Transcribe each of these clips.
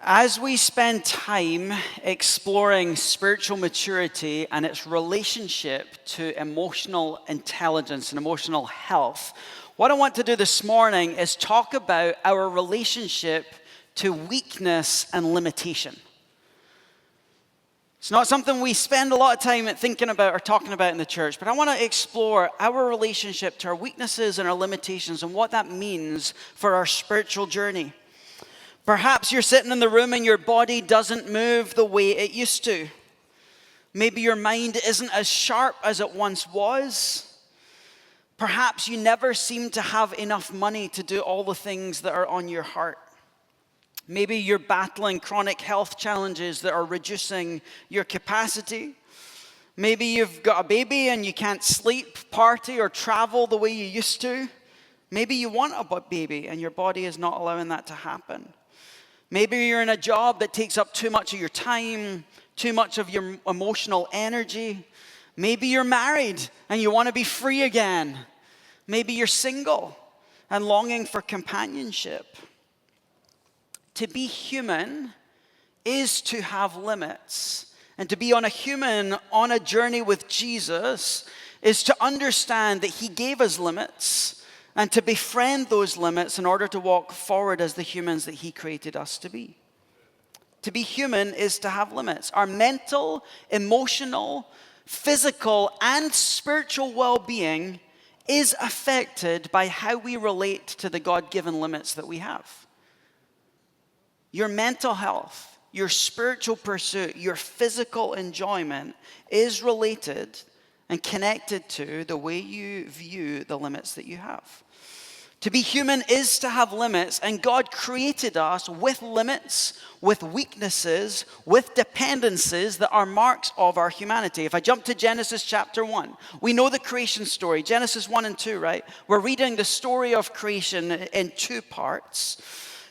As we spend time exploring spiritual maturity and its relationship to emotional intelligence and emotional health, what I want to do this morning is talk about our relationship to weakness and limitation. It's not something we spend a lot of time thinking about or talking about in the church, but I want to explore our relationship to our weaknesses and our limitations and what that means for our spiritual journey. Perhaps you're sitting in the room and your body doesn't move the way it used to. Maybe your mind isn't as sharp as it once was. Perhaps you never seem to have enough money to do all the things that are on your heart. Maybe you're battling chronic health challenges that are reducing your capacity. Maybe you've got a baby and you can't sleep, party, or travel the way you used to. Maybe you want a baby and your body is not allowing that to happen. Maybe you're in a job that takes up too much of your time, too much of your emotional energy. Maybe you're married and you want to be free again. Maybe you're single and longing for companionship. To be human is to have limits. And to be on a journey with Jesus is to understand that he gave us limits and to befriend those limits in order to walk forward as the humans that he created us to be. To be human is to have limits. Our mental, emotional, physical, and spiritual well-being is affected by how we relate to the God-given limits that we have. Your mental health, your spiritual pursuit, your physical enjoyment is related and connected to the way you view the limits that you have. To be human is to have limits, and God created us with limits, with weaknesses, with dependencies that are marks of our humanity. If I jump to Genesis chapter 1, we know the creation story, Genesis 1 and 2, right? We're reading the story of creation in two parts.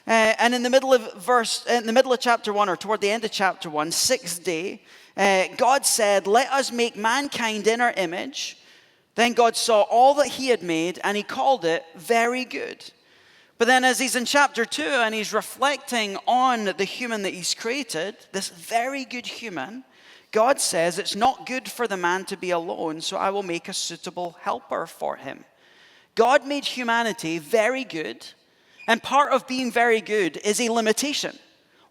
And in the middle of chapter 1, or toward the end of chapter 1, sixth day, God said, "Let us make mankind in our image." Then God saw all that he had made, and he called it very good. But then as he's in chapter 2, and he's reflecting on the human that he's created, this very good human, God says, "It's not good for the man to be alone, so I will make a suitable helper for him." God made humanity very good, and part of being very good is a limitation.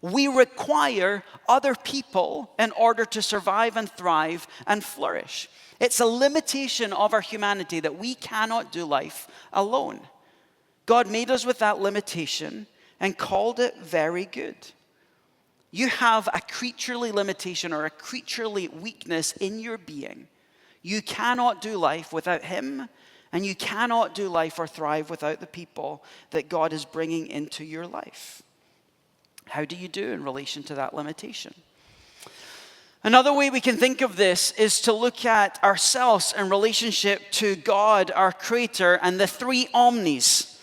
We require other people in order to survive and thrive and flourish. It's a limitation of our humanity that we cannot do life alone. God made us with that limitation and called it very good. You have a creaturely limitation or a creaturely weakness in your being. You cannot do life without him, and you cannot do life or thrive without the people that God is bringing into your life. How do you do in relation to that limitation? Another way we can think of this is to look at ourselves in relationship to God, our creator, and the three omnis,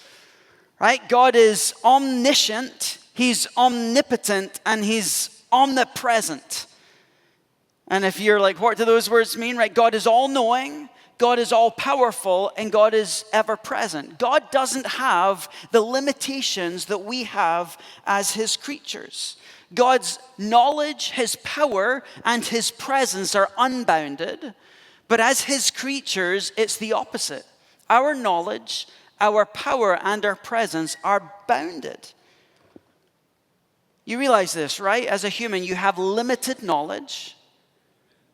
right? God is omniscient, he's omnipotent, and he's omnipresent. And if you're like, what do those words mean, right? God is all-knowing, God is all-powerful, and God is ever-present. God doesn't have the limitations that we have as his creatures. God's knowledge, his power, and his presence are unbounded. But as his creatures, it's the opposite. Our knowledge, our power, and our presence are bounded. You realize this, right? As a human, you have limited knowledge,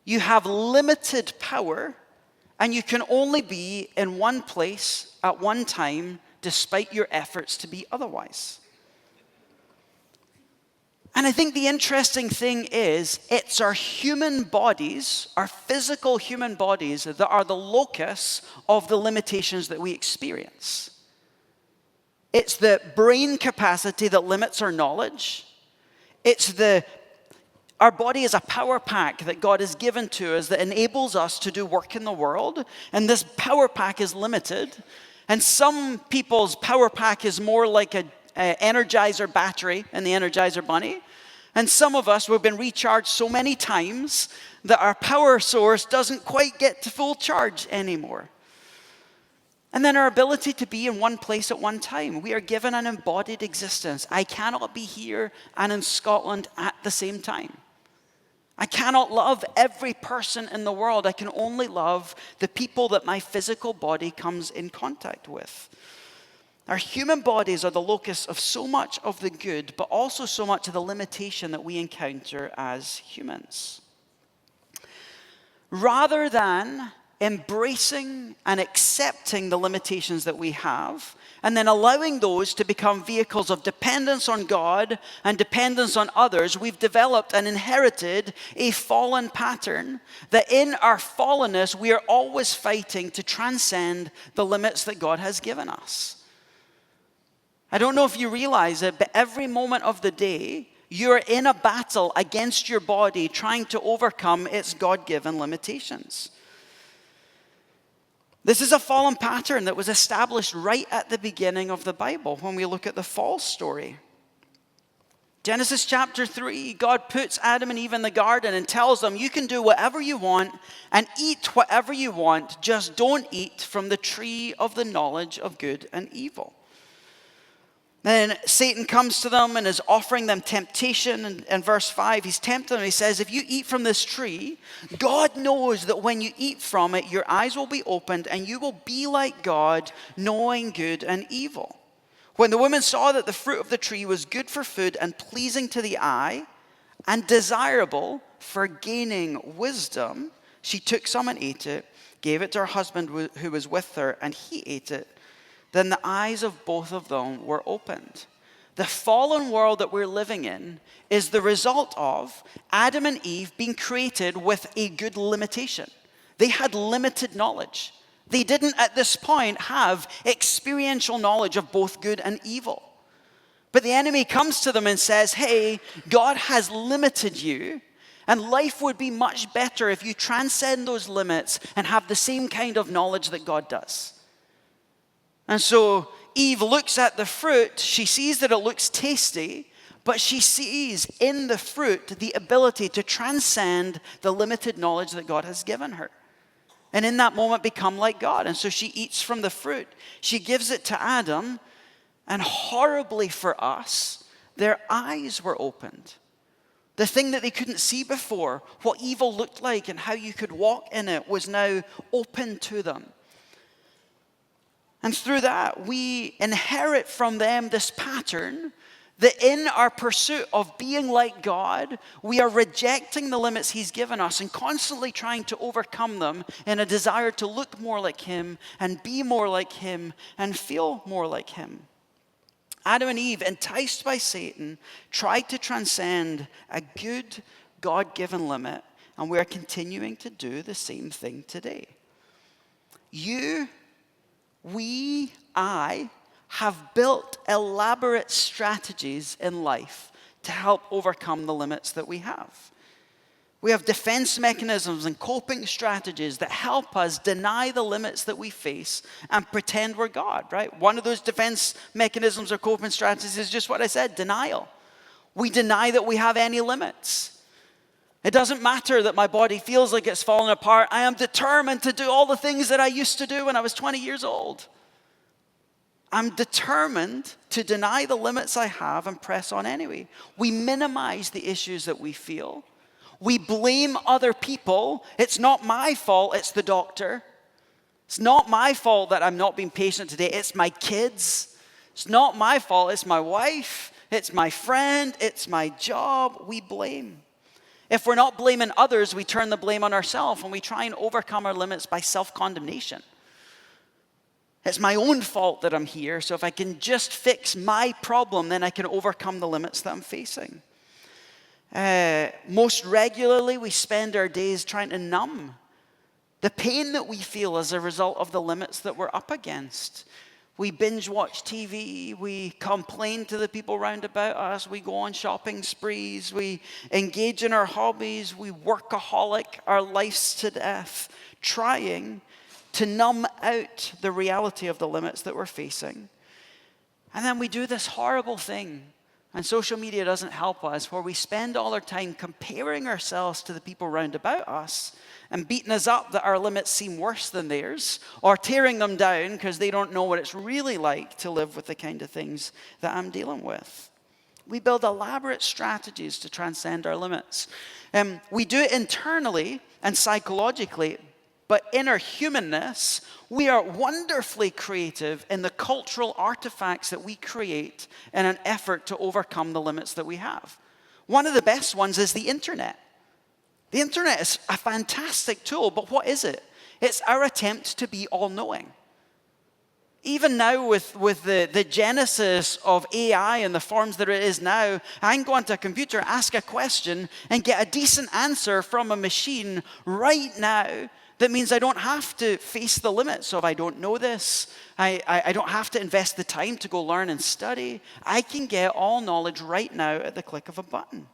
you have limited power, and you can only be in one place at one time despite your efforts to be otherwise. And I think the interesting thing is, it's our human bodies, our physical human bodies, that are the locus of the limitations that we experience. It's the brain capacity that limits our knowledge. Our body is a power pack that God has given to us that enables us to do work in the world. And this power pack is limited. And some people's power pack is more like a Energizer battery in the Energizer Bunny. And some of us, we've been recharged so many times that our power source doesn't quite get to full charge anymore. And then our ability to be in one place at one time. We are given an embodied existence. I cannot be here and in Scotland at the same time. I cannot love every person in the world. I can only love the people that my physical body comes in contact with. Our human bodies are the locus of so much of the good, but also so much of the limitation that we encounter as humans. Rather than embracing and accepting the limitations that we have, and then allowing those to become vehicles of dependence on God and dependence on others, we've developed and inherited a fallen pattern that in our fallenness, we are always fighting to transcend the limits that God has given us. I don't know if you realize it, but every moment of the day, you're in a battle against your body trying to overcome its God-given limitations. This is a fallen pattern that was established right at the beginning of the Bible when we look at the fall story. Genesis chapter 3, God puts Adam and Eve in the garden and tells them, you can do whatever you want and eat whatever you want, just don't eat from the tree of the knowledge of good and evil. Then Satan comes to them and is offering them temptation. And in verse 5, he's tempting them. He says, if you eat from this tree, God knows that when you eat from it, your eyes will be opened and you will be like God, knowing good and evil. When the woman saw that the fruit of the tree was good for food and pleasing to the eye and desirable for gaining wisdom, she took some and ate it, gave it to her husband who was with her, and he ate it. Then the eyes of both of them were opened. The fallen world that we're living in is the result of Adam and Eve being created with a good limitation. They had limited knowledge. They didn't at this point have experiential knowledge of both good and evil. But the enemy comes to them and says, hey, God has limited you, and life would be much better if you transcend those limits and have the same kind of knowledge that God does. And so Eve looks at the fruit, she sees that it looks tasty, but she sees in the fruit the ability to transcend the limited knowledge that God has given her. And in that moment become like God. And so she eats from the fruit. She gives it to Adam, and horribly for us, their eyes were opened. The thing that they couldn't see before, what evil looked like and how you could walk in it, was now open to them. And through that, we inherit from them this pattern that in our pursuit of being like God, we are rejecting the limits he's given us and constantly trying to overcome them in a desire to look more like him and be more like him and feel more like him. Adam and Eve, enticed by Satan, tried to transcend a good God-given limit, and we are continuing to do the same thing today. I have built elaborate strategies in life to help overcome the limits that we have. We have defense mechanisms and coping strategies that help us deny the limits that we face and pretend we're God, right? One of those defense mechanisms or coping strategies is just what I said, denial. We deny that we have any limits. It doesn't matter that my body feels like it's falling apart. I am determined to do all the things that I used to do when I was 20 years old. I'm determined to deny the limits I have and press on anyway. We minimize the issues that we feel. We blame other people. It's not my fault, it's the doctor. It's not my fault that I'm not being patient today. It's my kids. It's not my fault, it's my wife. It's my friend. It's my job. We blame. If we're not blaming others, we turn the blame on ourselves and we try and overcome our limits by self-condemnation. It's my own fault that I'm here, so if I can just fix my problem, then I can overcome the limits that I'm facing. Most regularly, we spend our days trying to numb the pain that we feel as a result of the limits that we're up against. We binge watch TV, we complain to the people round about us, we go on shopping sprees, we engage in our hobbies, we workaholic our lives to death, trying to numb out the reality of the limits that we're facing. And then we do this horrible thing And social media doesn't help us, where we spend all our time comparing ourselves to the people round about us and beating us up that our limits seem worse than theirs, or tearing them down because they don't know what it's really like to live with the kind of things that I'm dealing with. We build elaborate strategies to transcend our limits. We do it internally and psychologically, but in our humanness, we are wonderfully creative in the cultural artifacts that we create in an effort to overcome the limits that we have. One of the best ones is the internet. The internet is a fantastic tool, but what is it? It's our attempt to be all-knowing. Even now with the genesis of AI and the forms that it is now, I can go onto a computer, ask a question, and get a decent answer from a machine right now. That means I don't have to face the limits of I don't know this. I don't have to invest the time to go learn and study. I can get all knowledge right now at the click of a button.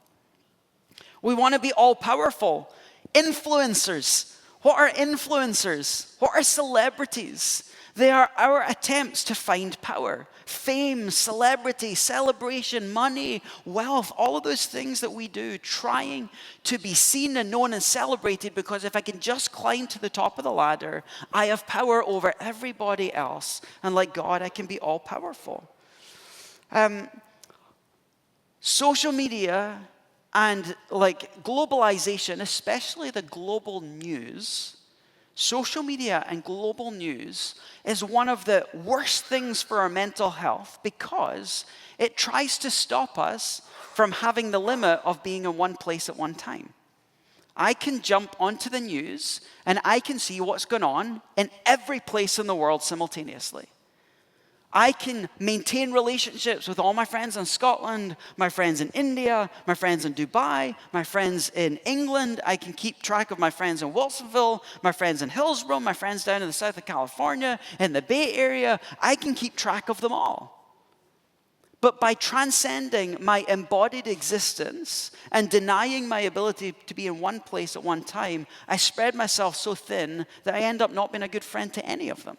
We want to be all-powerful. Influencers. What are influencers? What are celebrities? They are our attempts to find power, fame, celebrity, celebration, money, wealth, all of those things that we do, trying to be seen and known and celebrated, because if I can just climb to the top of the ladder, I have power over everybody else. And like God, I can be all powerful. Social media and like globalization, especially the global news, social media and global news is one of the worst things for our mental health, because it tries to stop us from having the limit of being in one place at one time. I can jump onto the news and I can see what's going on in every place in the world simultaneously. I can maintain relationships with all my friends in Scotland, my friends in India, my friends in Dubai, my friends in England. I can keep track of my friends in Wilsonville, my friends in Hillsborough, my friends down in the south of California, in the Bay Area. I can keep track of them all. But by transcending my embodied existence and denying my ability to be in one place at one time, I spread myself so thin that I end up not being a good friend to any of them.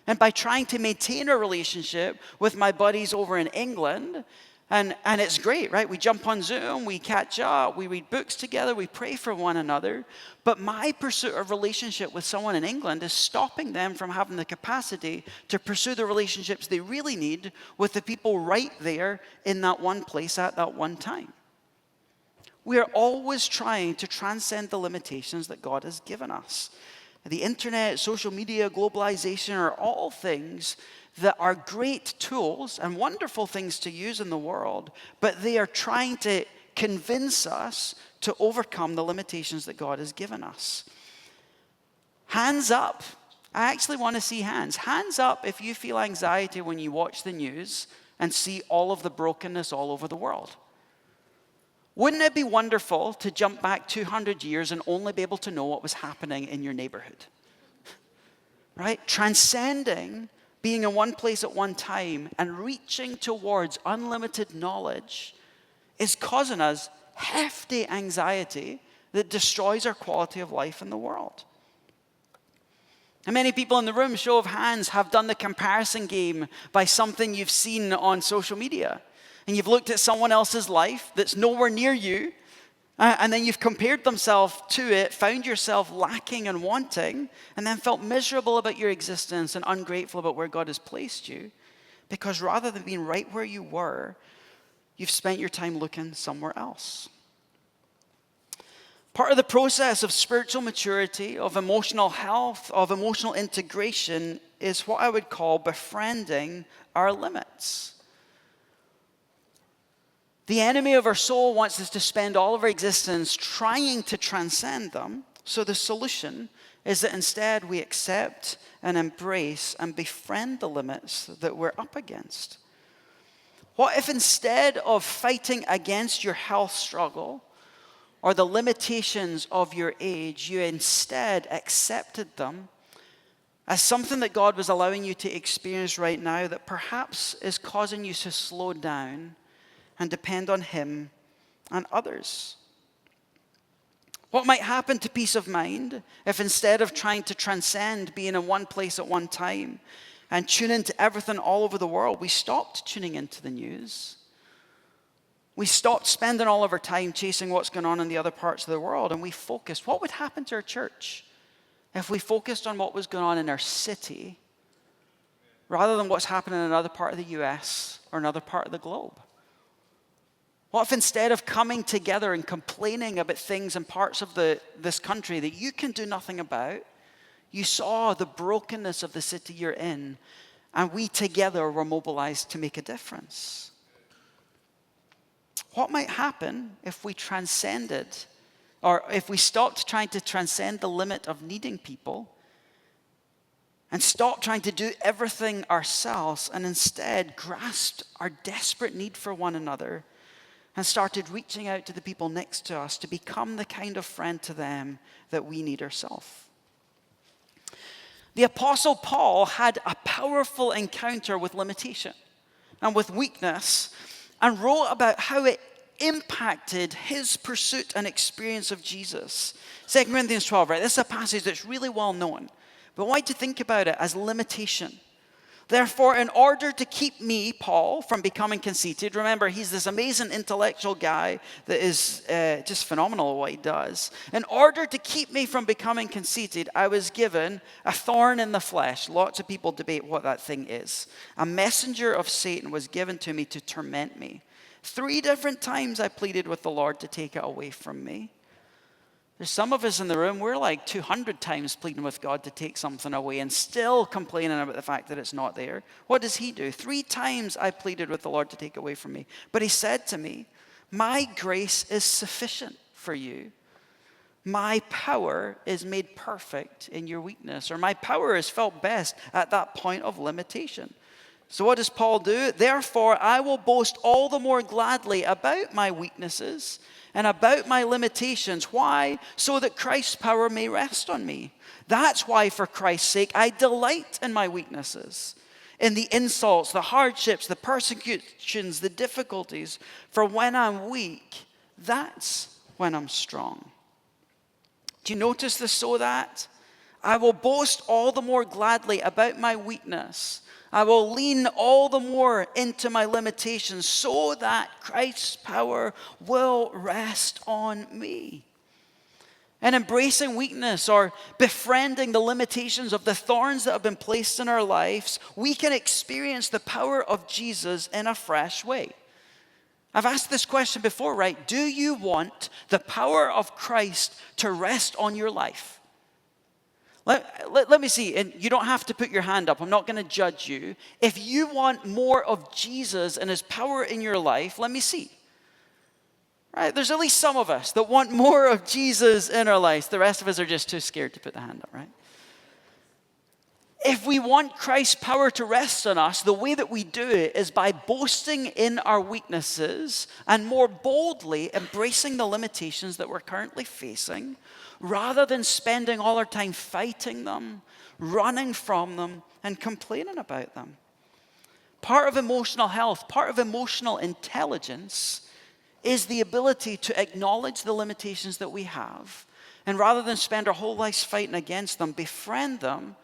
And by trying to maintain a relationship with my buddies over in England, and it's great, right? We jump on Zoom, we catch up, we read books together, we pray for one another. But my pursuit of relationship with someone in England is stopping them from having the capacity to pursue the relationships they really need with the people right there in that one place at that one time. We are always trying to transcend the limitations that God has given us. The internet, social media, globalization are all things that are great tools and wonderful things to use in the world, but they are trying to convince us to overcome the limitations that God has given us. Hands up. I actually want to see hands. Hands up if you feel anxiety when you watch the news and see all of the brokenness all over the world. Wouldn't it be wonderful to jump back 200 years and only be able to know what was happening in your neighborhood? Right? Transcending being in one place at one time and reaching towards unlimited knowledge is causing us hefty anxiety that destroys our quality of life in the world. How many people in the room, show of hands, have done the comparison game by something you've seen on social media? And you've looked at someone else's life that's nowhere near you, and then you've compared themselves to it, found yourself lacking and wanting, and then felt miserable about your existence and ungrateful about where God has placed you, because rather than being right where you were, you've spent your time looking somewhere else. Part of the process of spiritual maturity, of emotional health, of emotional integration is what I would call befriending our limits. The enemy of our soul wants us to spend all of our existence trying to transcend them. So the solution is that instead we accept and embrace and befriend the limits that we're up against. What if instead of fighting against your health struggle or the limitations of your age, you instead accepted them as something that God was allowing you to experience right now that perhaps is causing you to slow down and depend on Him and others? What might happen to peace of mind if instead of trying to transcend being in one place at one time and tune into everything all over the world, we stopped tuning into the news? We stopped spending all of our time chasing what's going on in the other parts of the world, and we focused. What would happen to our church if we focused on what was going on in our city rather than what's happening in another part of the US or another part of the globe? What if instead of coming together and complaining about things in parts of this country that you can do nothing about, you saw the brokenness of the city you're in, and we together were mobilized to make a difference? What might happen if we transcended, or if we stopped trying to transcend the limit of needing people and stopped trying to do everything ourselves and instead grasped our desperate need for one another and started reaching out to the people next to us to become the kind of friend to them that we need ourselves? The Apostle Paul had a powerful encounter with limitation and with weakness, and wrote about how it impacted his pursuit and experience of Jesus. 2 Corinthians 12, right? This is a passage that's really well known, but I want you to think about it as limitation. Therefore, in order to keep me, Paul, from becoming conceited, remember, he's this amazing intellectual guy that is just phenomenal at what he does. In order to keep me from becoming conceited, I was given a thorn in the flesh. Lots of people debate what that thing is. A messenger of Satan was given to me to torment me. 3 different times I pleaded with the Lord to take it away from me. There's some of us in the room, we're like 200 times pleading with God to take something away and still complaining about the fact that it's not there. What does he do? 3 times I pleaded with the Lord to take it away from me. But he said to me, my grace is sufficient for you. My power is made perfect in your weakness. Or my power is felt best at that point of limitation. So what does Paul do? Therefore, I will boast all the more gladly about my weaknesses and about my limitations. Why? So that Christ's power may rest on me. That's why, for Christ's sake, I delight in my weaknesses, in the insults, the hardships, the persecutions, the difficulties. For when I'm weak, that's when I'm strong. Do you notice the so that? I will boast all the more gladly about my weakness. I will lean all the more into my limitations so that Christ's power will rest on me. And embracing weakness or befriending the limitations of the thorns that have been placed in our lives, we can experience the power of Jesus in a fresh way. I've asked this question before, right? Do you want the power of Christ to rest on your life? Let me see, and you don't have to put your hand up. I'm not going to judge you. If you want more of Jesus and his power in your life, let me see. Right? There's at least some of us that want more of Jesus in our lives. The rest of us are just too scared to put the hand up, right? If we want Christ's power to rest on us, the way that we do it is by boasting in our weaknesses and more boldly embracing the limitations that we're currently facing, rather than spending all our time fighting them, running from them, and complaining about them. Part of emotional health, part of emotional intelligence is the ability to acknowledge the limitations that we have, and rather than spend our whole lives fighting against them, befriend them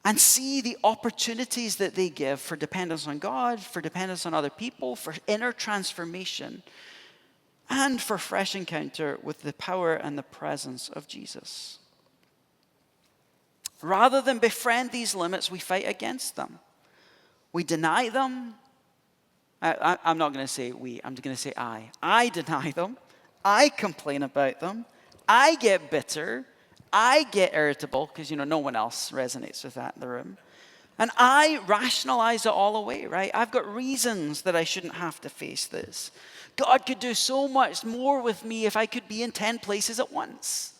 and see the opportunities that they give for dependence on God, for dependence on other people, for inner transformation, and for fresh encounter with the power and the presence of Jesus. Rather than befriend these limits, we fight against them. We deny them. I'm not going to say we, I'm going to say I. I deny them. I complain about them. I get bitter. I get irritable, because, no one else resonates with that in the room. And I rationalize it all away, right? I've got reasons that I shouldn't have to face this. God could do so much more with me if I could be in 10 places at once.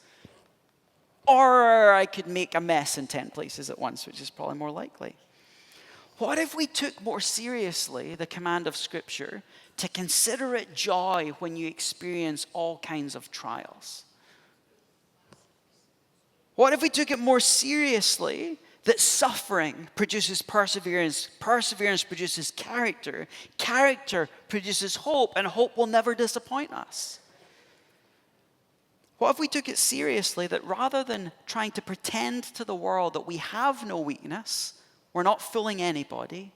Or I could make a mess in 10 places at once, which is probably more likely. What if we took more seriously the command of Scripture to consider it joy when you experience all kinds of trials? What if we took it more seriously that suffering produces perseverance, perseverance produces character, character produces hope, and hope will never disappoint us? What if we took it seriously that rather than trying to pretend to the world that we have no weakness, we're not fooling anybody,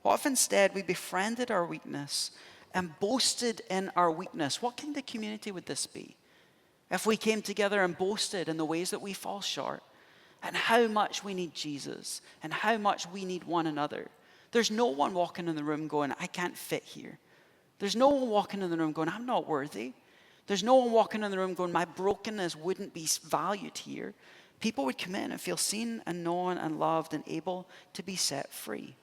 what if instead we befriended our weakness and boasted in our weakness. What kind of community would this be if we came together and boasted in the ways that we fall short and how much we need Jesus and how much we need one another? There's no one walking in the room going, I can't fit here. There's no one walking in the room going, I'm not worthy. There's no one walking in the room going, my brokenness wouldn't be valued here. People would come in and feel seen and known and loved and able to be set free.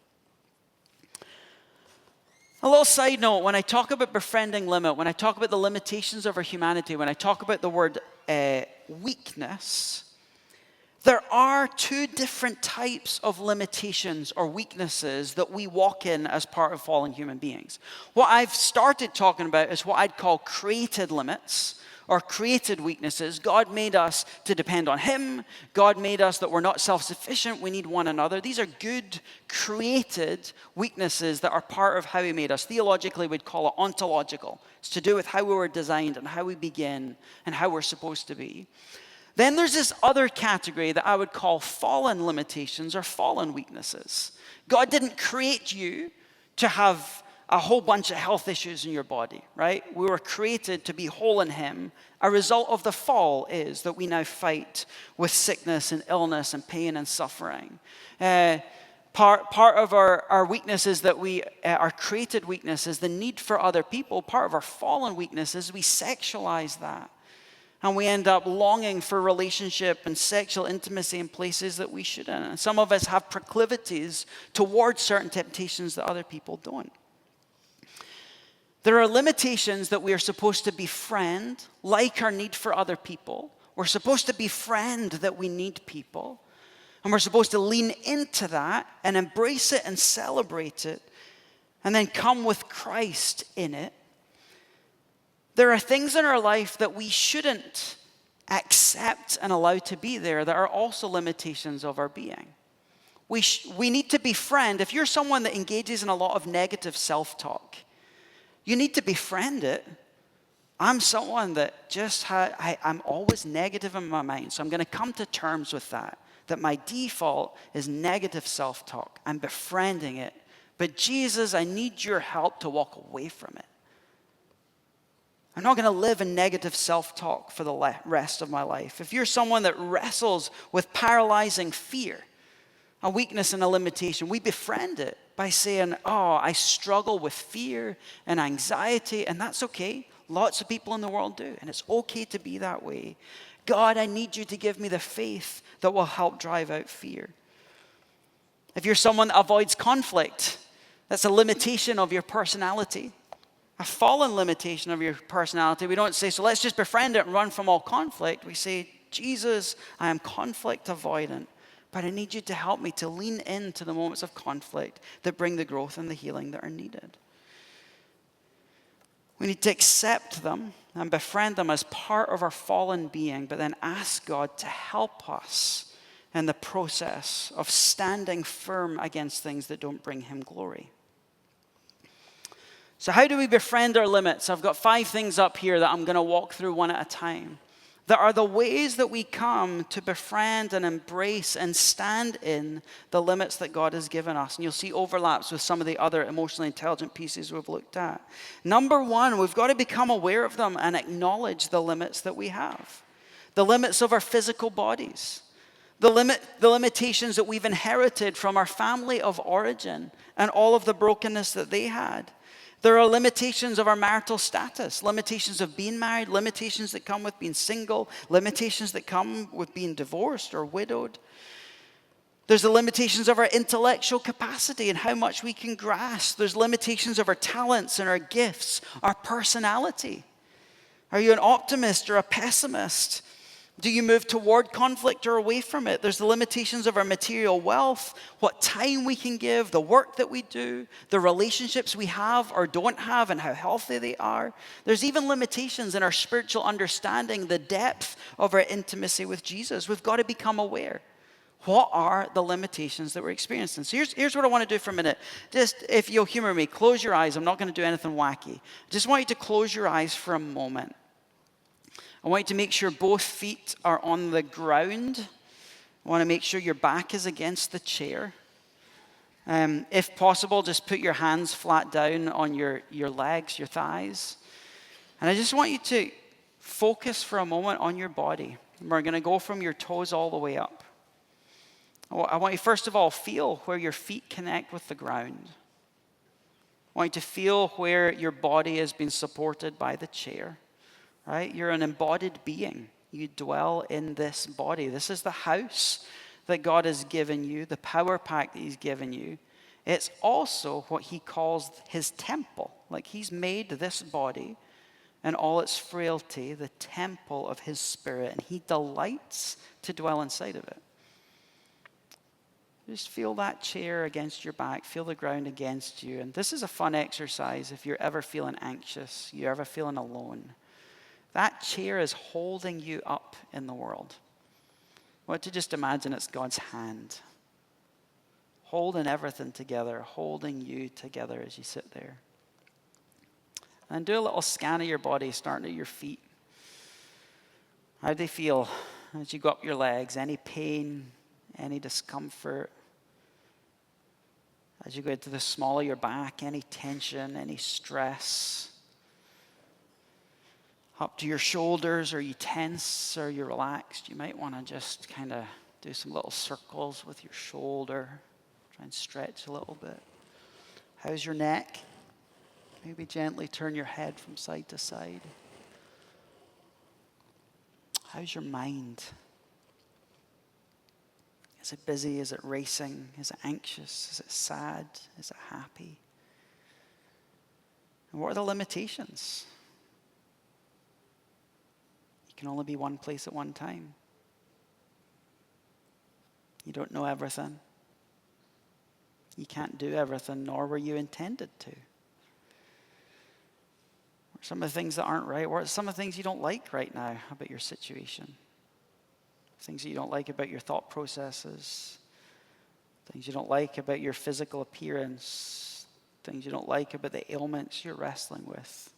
A little side note, when I talk about befriending limit, when I talk about the limitations of our humanity, when I talk about the word weakness, there are two different types of limitations or weaknesses that we walk in as part of fallen human beings. What I've started talking about is what I'd call created limits or created weaknesses. God made us to depend on Him. God made us that we're not self-sufficient. We need one another. These are good created weaknesses that are part of how He made us. Theologically, we'd call it ontological. It's to do with how we were designed and how we begin and how we're supposed to be. Then there's this other category that I would call fallen limitations or fallen weaknesses. God didn't create you to have a whole bunch of health issues in your body, right? We were created to be whole in Him. A result of the fall is that we now fight with sickness and illness and pain and suffering. Part of our weakness is that our created weakness is the need for other people. Part of our fallen weakness is we sexualize that. And we end up longing for relationship and sexual intimacy in places that we shouldn't. And some of us have proclivities towards certain temptations that other people don't. There are limitations that we are supposed to befriend, like our need for other people. We're supposed to befriend that we need people. And we're supposed to lean into that and embrace it and celebrate it. And then come with Christ in it. There are things in our life that we shouldn't accept and allow to be there that are also limitations of our being. We need to befriend. If you're someone that engages in a lot of negative self-talk, you need to befriend it. I'm someone that I'm always negative in my mind, so I'm going to come to terms with that my default is negative self-talk. I'm befriending it. But Jesus, I need your help to walk away from it. I'm not going to live in negative self-talk for the rest of my life. If you're someone that wrestles with paralyzing fear, a weakness and a limitation, we befriend it by saying, I struggle with fear and anxiety, and that's okay. Lots of people in the world do, and it's okay to be that way. God, I need you to give me the faith that will help drive out fear. If you're someone that avoids conflict, that's a limitation of your personality. A fallen limitation of your personality. We don't say, so let's just befriend it and run from all conflict. We say, Jesus, I am conflict avoidant, but I need you to help me to lean into the moments of conflict that bring the growth and the healing that are needed. We need to accept them and befriend them as part of our fallen being, but then ask God to help us in the process of standing firm against things that don't bring Him glory. So how do we befriend our limits? I've got 5 things up here that I'm going to walk through one at a time. There are the ways that we come to befriend and embrace and stand in the limits that God has given us. And you'll see overlaps with some of the other emotionally intelligent pieces we've looked at. Number 1, we've got to become aware of them and acknowledge the limits that we have. The limits of our physical bodies. The limitations that we've inherited from our family of origin and all of the brokenness that they had. There are limitations of our marital status, limitations of being married, limitations that come with being single, limitations that come with being divorced or widowed. There's the limitations of our intellectual capacity and how much we can grasp. There's limitations of our talents and our gifts, our personality. Are you an optimist or a pessimist? Do you move toward conflict or away from it? There's the limitations of our material wealth, what time we can give, the work that we do, the relationships we have or don't have and how healthy they are. There's even limitations in our spiritual understanding, the depth of our intimacy with Jesus. We've got to become aware. What are the limitations that we're experiencing? So here's what I want to do for a minute. Just, if you'll humor me, close your eyes. I'm not going to do anything wacky. Just want you to close your eyes for a moment. I want you to make sure both feet are on the ground. I want to make sure your back is against the chair. If possible, just put your hands flat down on your legs, your thighs. And I just want you to focus for a moment on your body. We're going to go from your toes all the way up. I want you, first of all, feel where your feet connect with the ground. I want you to feel where your body has been supported by the chair, right? You're an embodied being. You dwell in this body. This is the house that God has given you, the power pack that he's given you. It's also what he calls his temple. Like he's made this body and all its frailty the temple of his spirit, and he delights to dwell inside of it. Just feel that chair against your back, feel the ground against you. And this is a fun exercise if you're ever feeling anxious, you're ever feeling alone. That chair is holding you up in the world. I want to just imagine it's God's hand, holding everything together, holding you together as you sit there. And do a little scan of your body, starting at your feet. How do they feel as you go up your legs? Any pain, any discomfort? As you go to the small of your back, any tension, any stress? Up to your shoulders, are you tense or are you relaxed? You might want to just kind of do some little circles with your shoulder. Try and stretch a little bit. How's your neck? Maybe gently turn your head from side to side. How's your mind? Is it busy? Is it racing? Is it anxious? Is it sad? Is it happy? And what are the limitations? You can only be one place at one time. You don't know everything. You can't do everything, nor were you intended to. What are some of the things that aren't right? What are some of the things you don't like right now about your situation? Things that you don't like about your thought processes, things you don't like about your physical appearance, things you don't like about the ailments you're wrestling with.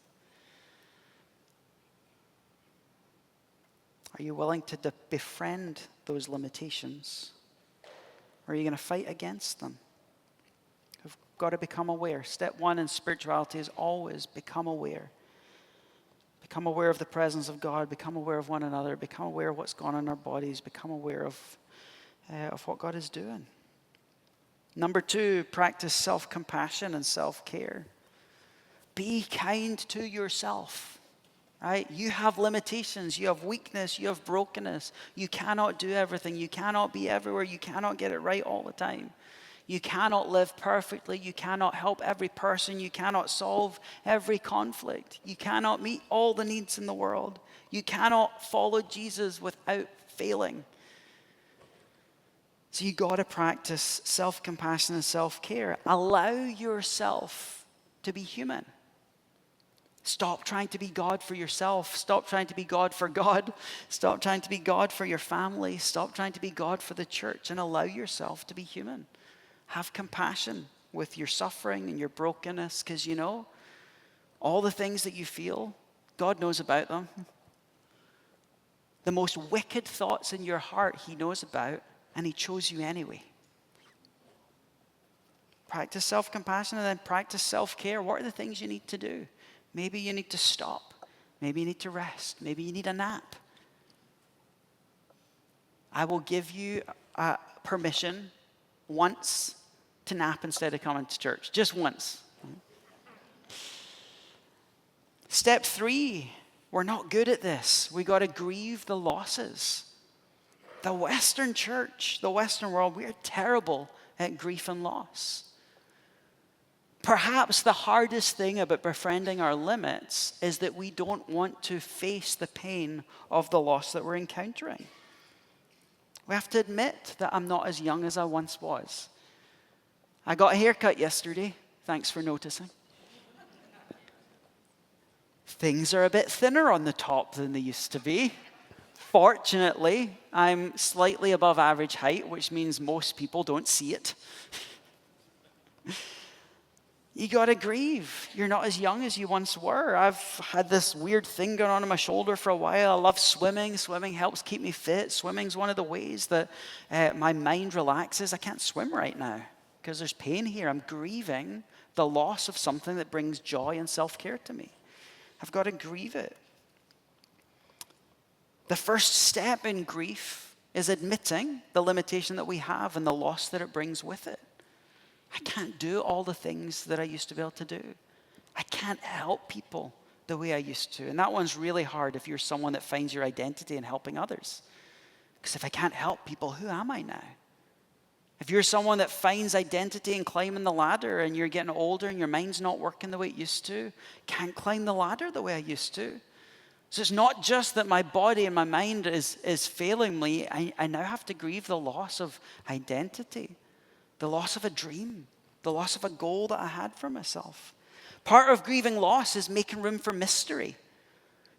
Are you willing to befriend those limitations? Or are you going to fight against them? You've got to become aware. Step one in spirituality is always become aware. Become aware of the presence of God. Become aware of one another. Become aware of what's going on in our bodies. Become aware of what God is doing. Number two, practice self-compassion and self-care. Be kind to yourself. Right? You have limitations. You have weakness. You have brokenness. You cannot do everything. You cannot be everywhere. You cannot get it right all the time. You cannot live perfectly. You cannot help every person. You cannot solve every conflict. You cannot meet all the needs in the world. You cannot follow Jesus without failing. So you got to practice self-compassion and self-care. Allow yourself to be human. Stop trying to be God for yourself. Stop trying to be God for God. Stop trying to be God for your family. Stop trying to be God for the church, and allow yourself to be human. Have compassion with your suffering and your brokenness, because you know, all the things that you feel, God knows about them. The most wicked thoughts in your heart, he knows about, and he chose you anyway. Practice self-compassion and then practice self-care. What are the things you need to do? Maybe you need to stop. Maybe you need to rest. Maybe you need a nap. I will give you permission once to nap instead of coming to church. Just once. Step 3, we're not good at this. We got to grieve the losses. The Western church, the Western world, we are terrible at grief and loss. Perhaps the hardest thing about befriending our limits is that we don't want to face the pain of the loss that we're encountering. We have to admit that I'm not as young as I once was. I got a haircut yesterday. Thanks for noticing. Things are a bit thinner on the top than they used to be. Fortunately, I'm slightly above average height, which means most people don't see it. You got to grieve. You're not as young as you once were. I've had this weird thing going on in my shoulder for a while. I love swimming. Swimming helps keep me fit. Swimming's one of the ways that my mind relaxes. I can't swim right now. because there's pain here. I'm grieving the loss of something that brings joy and self-care to me. I've got to grieve it. The first step in grief is admitting the limitation that we have and the loss that it brings with it. I can't do all the things that I used to be able to do. I can't help people the way I used to. And that one's really hard if you're someone that finds your identity in helping others. Because if I can't help people, who am I now? If you're someone that finds identity in climbing the ladder and you're getting older and your mind's not working the way it used to, can't climb the ladder the way I used to. So it's not just that my body and my mind is failing me. I now have to grieve the loss of identity, the loss of a dream, the loss of a goal that I had for myself. Part of grieving loss is making room for mystery.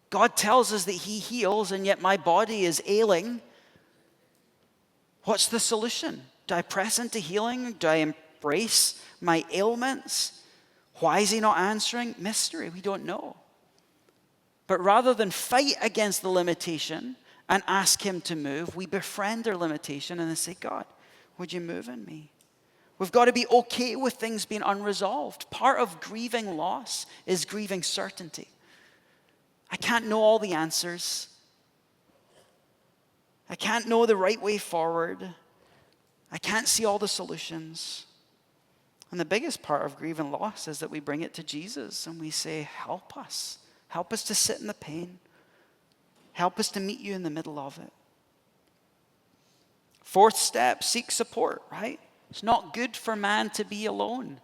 God tells us that he heals, and yet my body is ailing. What's the solution? Do I press into healing? Do I embrace my ailments? Why is he not answering? Mystery, we don't know. But rather than fight against the limitation and ask him to move, we befriend our limitation and then say, God, would you move in me? We've got to be okay with things being unresolved. Part of grieving loss is grieving certainty. I can't know all the answers. I can't know the right way forward. I can't see all the solutions. And the biggest part of grieving loss is that we bring it to Jesus and we say, help us. Help us to sit in the pain. Help us to meet you in the middle of it. Fourth step, seek support, right? It's not good for man to be alone.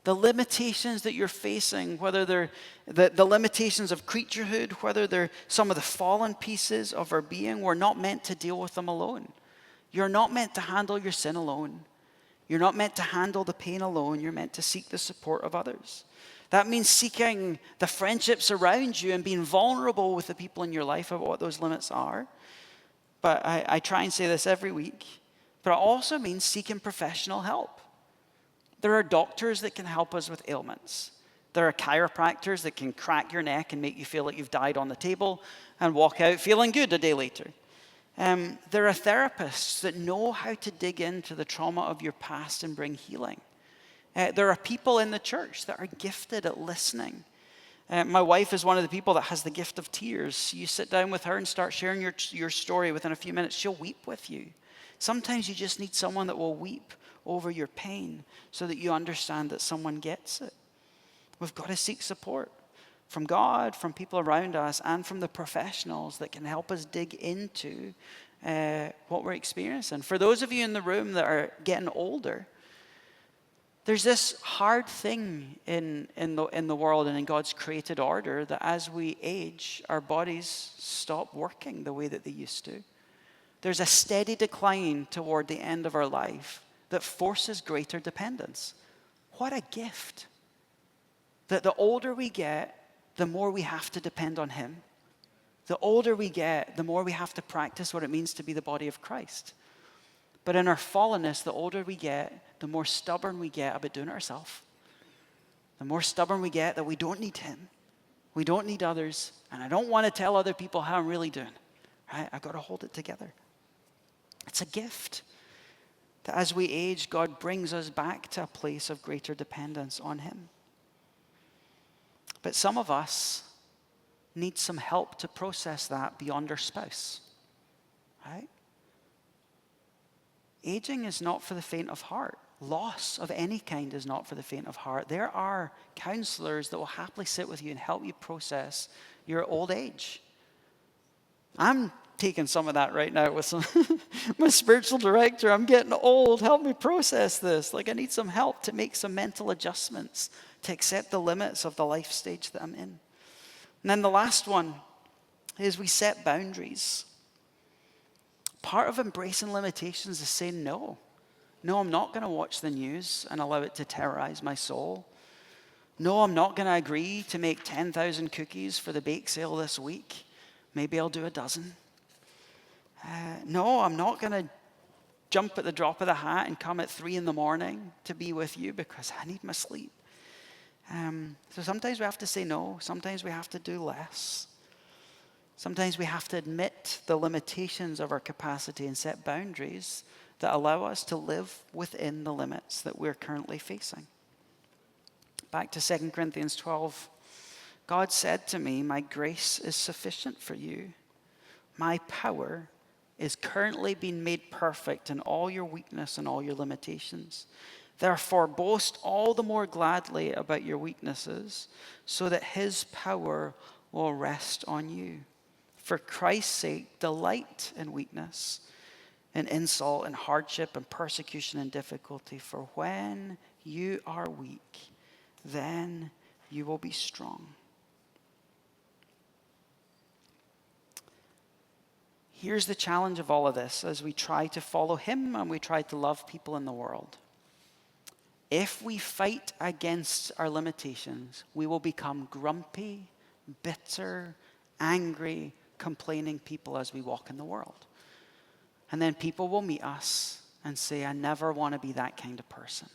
The limitations that you're facing, whether they're the limitations of creaturehood, whether they're some of the fallen pieces of our being, we're not meant to deal with them alone. You're not meant to handle your sin alone. You're not meant to handle the pain alone. You're meant to seek the support of others. That means seeking the friendships around you and being vulnerable with the people in your life about what those limits are. But I try and say this every week. But it also means seeking professional help. There are doctors that can help us with ailments. There are chiropractors that can crack your neck and make you feel like you've died on the table and walk out feeling good a day later. There are therapists that know how to dig into the trauma of your past and bring healing. There are people in the church that are gifted at listening. My wife is one of the people that has the gift of tears. You sit down with her and start sharing your story. Within a few minutes, she'll weep with you. Sometimes you just need someone that will weep over your pain so that you understand that someone gets it. We've got to seek support from God, from people around us, and from the professionals that can help us dig into what we're experiencing. For those of you in the room that are getting older, there's this hard thing in the world and in God's created order that as we age, our bodies stop working the way that they used to. There's a steady decline toward the end of our life that forces greater dependence. What a gift. That the older we get, the more we have to depend on him. The older we get, the more we have to practice what it means to be the body of Christ. But in our fallenness, the older we get, the more stubborn we get about doing it ourselves. The more stubborn we get that we don't need him. We don't need others. And I don't want to tell other people how I'm really doing. Right? I've got to hold it together. It's a gift that as we age, God brings us back to a place of greater dependence on him. But some of us need some help to process that beyond our spouse. Right? Aging is not for the faint of heart. Loss of any kind is not for the faint of heart. There are counselors that will happily sit with you and help you process your old age. I'm taking some of that right now with my spiritual director. I'm getting old. Help me process this. Like I need some help to make some mental adjustments to accept the limits of the life stage that I'm in. And then the last one is we set boundaries. Part of embracing limitations is saying no. No, I'm not going to watch the news and allow it to terrorize my soul. No, I'm not going to agree to make 10,000 cookies for the bake sale this week. Maybe I'll do a dozen. No, I'm not going to jump at the drop of the hat and come at 3 a.m. to be with you because I need my sleep. So sometimes we have to say no. Sometimes we have to do less. Sometimes we have to admit the limitations of our capacity and set boundaries that allow us to live within the limits that we're currently facing. Back to 2 Corinthians 12. God said to me, my grace is sufficient for you. My power is currently being made perfect in all your weakness and all your limitations. Therefore, boast all the more gladly about your weaknesses, so that his power will rest on you. For Christ's sake, delight in weakness, in insult, in hardship, and persecution and difficulty. For when you are weak, then you will be strong. Here's the challenge of all of this as we try to follow him and we try to love people in the world. If we fight against our limitations, we will become grumpy, bitter, angry, complaining people as we walk in the world. And then people will meet us and say, I never want to be that kind of person.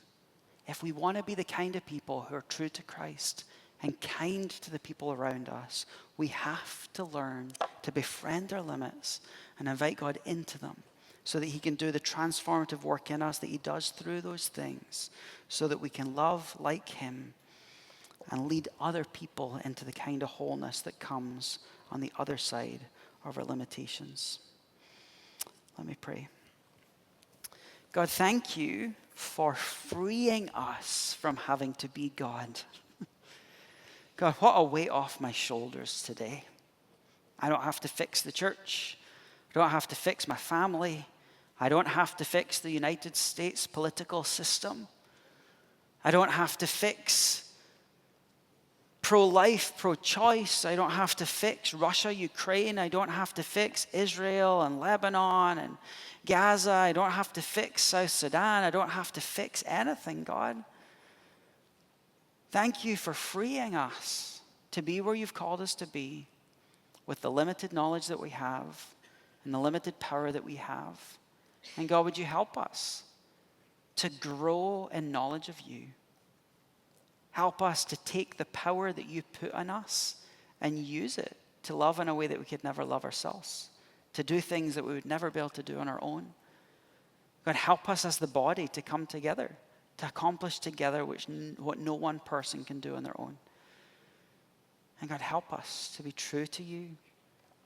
If we want to be the kind of people who are true to Christ and kind to the people around us, we have to learn to befriend our limits and invite God into them so that he can do the transformative work in us that he does through those things, so that we can love like him and lead other people into the kind of wholeness that comes on the other side of our limitations. Let me pray. God, thank you for freeing us from having to be God. God, what a weight off my shoulders today. I don't have to fix the church. I don't have to fix my family. I don't have to fix the United States political system. I don't have to fix pro-life, pro-choice. I don't have to fix Russia, Ukraine. I don't have to fix Israel and Lebanon and Gaza. I don't have to fix South Sudan. I don't have to fix anything, God. Thank you for freeing us to be where you've called us to be with the limited knowledge that we have and the limited power that we have. And God, would you help us to grow in knowledge of you? Help us to take the power that you put in us and use it to love in a way that we could never love ourselves, to do things that we would never be able to do on our own. God, help us as the body to come together, to accomplish together what no one person can do on their own. And God, help us to be true to you,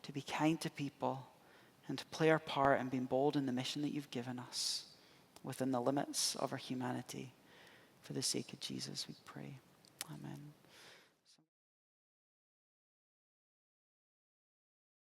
to be kind to people, and to play our part in being bold in the mission that you've given us within the limits of our humanity. For the sake of Jesus, we pray. Amen.